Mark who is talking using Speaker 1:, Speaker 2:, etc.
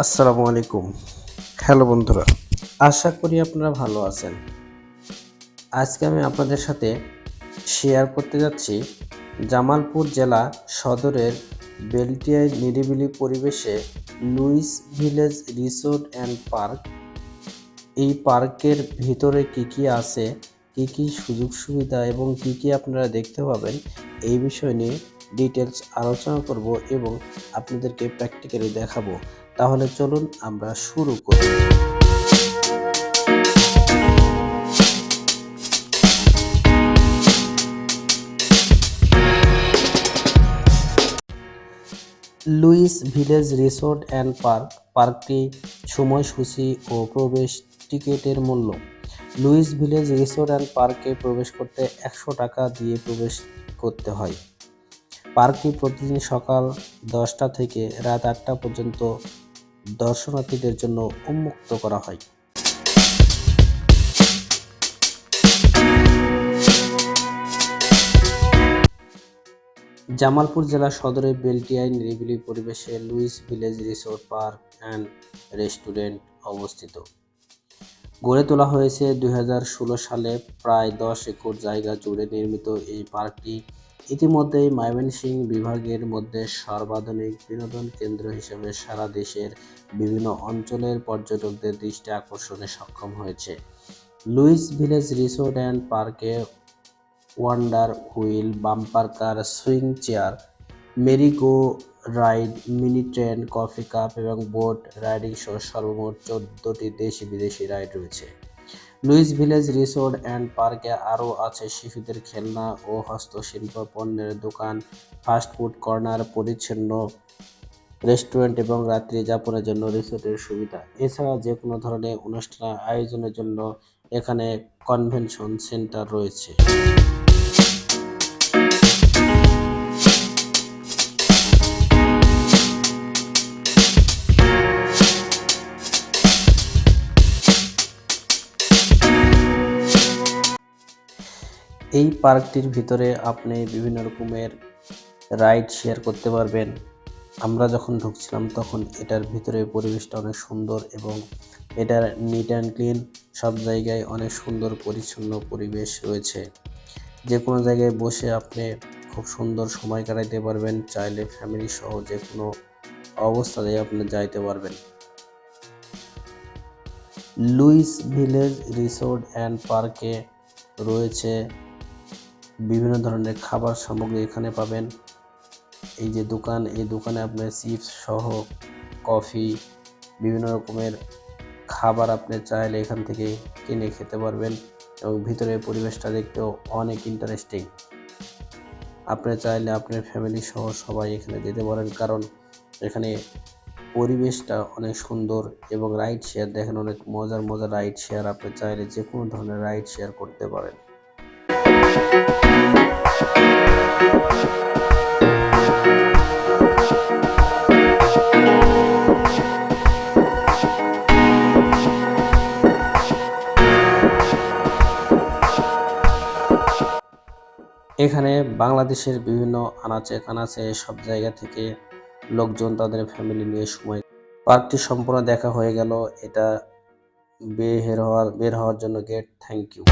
Speaker 1: আসসালামু আলাইকুম। হ্যালো বন্ধুরা, আশা করি আপনারা ভালো আছেন। আজকে আমি আপনাদের সাথে শেয়ার করতে যাচ্ছি জামালপুর জেলা সদরের বেলটিয়ায় নিরিবিলি পরিবেশে Lewis village resort and park. এই পার্কের ভিতরে কি কি আছে, কি কি সুযোগ সুবিধা এবং কি কি আপনারা দেখতে পাবেন, এই বিষয় নিয়ে ডিটেলস আলোচনা করব এবং আপনাদেরকে প্র্যাকটিক্যালি দেখাবো। তাহলে চলুন আমরা শুরু করি। Lewis village resort and park. পার্কটি সময়সূচি ও প্রবেশ টিকিটের মূল্য। লুইস ভিলেজ রিসোর্ট অ্যান্ড পার্কে প্রবেশ করতে 100 টাকা দিয়ে প্রবেশ করতে হয়। পার্কটি প্রতিদিন সকাল 10টা থেকে রাত 8টা পর্যন্ত দর্শনার্থীদের জন্য উন্মুক্ত করা হয়। জামালপুর জেলা সদরে বেলটিয়ায় নিরিবিলি পরিবেশে Lewis village resort park and restaurant অবস্থিত। গড়ে তোলা হয়েছে 2016 সালে। প্রায় 10 একর জায়গা জুড়ে নির্মিত এই পার্কটি ইতিমধ্যেই ময়মনসিংহ বিভাগের মধ্যে সর্বাধুনিক বিনোদন কেন্দ্র হিসেবে সারা দেশের বিভিন্ন অঞ্চলের পর্যটকদের দৃষ্টি আকর্ষণে সক্ষম হয়েছে। লুইস ভিলেজ রিসোর্ট অ্যান্ড পার্কে ওয়ান্ডার হুইল, বাম্পার কার, সুইং চেয়ার, মেরি গো ride, mini train, coffee cup এবং বোট রাইডিং সহ সর্বমোট 14টি দেশি বিদেশি রাইড রয়েছে। লুইস ভিলেজ রিসোর্ট অ্যান্ড পার্কে আরও আছে শিশুদের খেলনা ও হস্তশিল্প পণ্যের দোকান, ফাস্টফুড কর্নার, পরিচ্ছন্ন রেস্টুরেন্ট এবং রাত্রি যাপনের জন্য রিসোর্টের সুবিধা। এছাড়া যে কোনো ধরনের অনুষ্ঠান আয়োজনের জন্য এখানে কনভেনশন সেন্টার রয়েছে। এই পার্কটির ভিতরে আপনি বিভিন্ন রকমের রাইড শেয়ার করতে পারবেন। আমরা যখন ঢুকছিলাম তখন এটার ভিতরে পরিবেশটা অনেক সুন্দর এবং এটার নিট অ্যান্ড ক্লিন, সব জায়গায় অনেক সুন্দর পরিচ্ছন্ন পরিবেশ রয়েছে। যে কোনো জায়গায় বসে আপনি খুব সুন্দর সময় কাটাইতে পারবেন। চাইলে ফ্যামিলি সহ যে কোনো অবস্থাতেই আপনি যাইতে পারবেন। লুইস ভিলেজ রিসোর্ট অ্যান্ড পার্কে রয়েছে বিভিন্ন ধরনের খাবার সামগ্রী এখানে পাবেন। এই যে দোকান, এই দোকানে আপনি চিপস সহ কফি, বিভিন্ন রকমের খাবার আপনি চাইলে এখান থেকে কিনে খেতে পারবেন এবং ভিতরে পরিবেশটা দেখতেও অনেক ইন্টারেস্টিং। আপনি চাইলে আপনার ফ্যামিলি সহ সবাই এখানে যেতে পারেন, কারণ এখানে পরিবেশটা অনেক সুন্দর এবং রাইড শেয়ার দেখেন, অনেক মজার মজার রাইড শেয়ার। আপনি চাইলে যে কোনো ধরনের রাইড শেয়ার করতে পারেন। এখানে বাংলাদেশের বিভিন্ন আনাচে কানাচে সব জায়গা থেকে লোকজন তাদের ফ্যামিলি নিয়ে সময়। পার্কটি সম্পূর্ণ দেখা হয়ে গেল। এটা বের হওয়ার জন্য গেট। Thank you.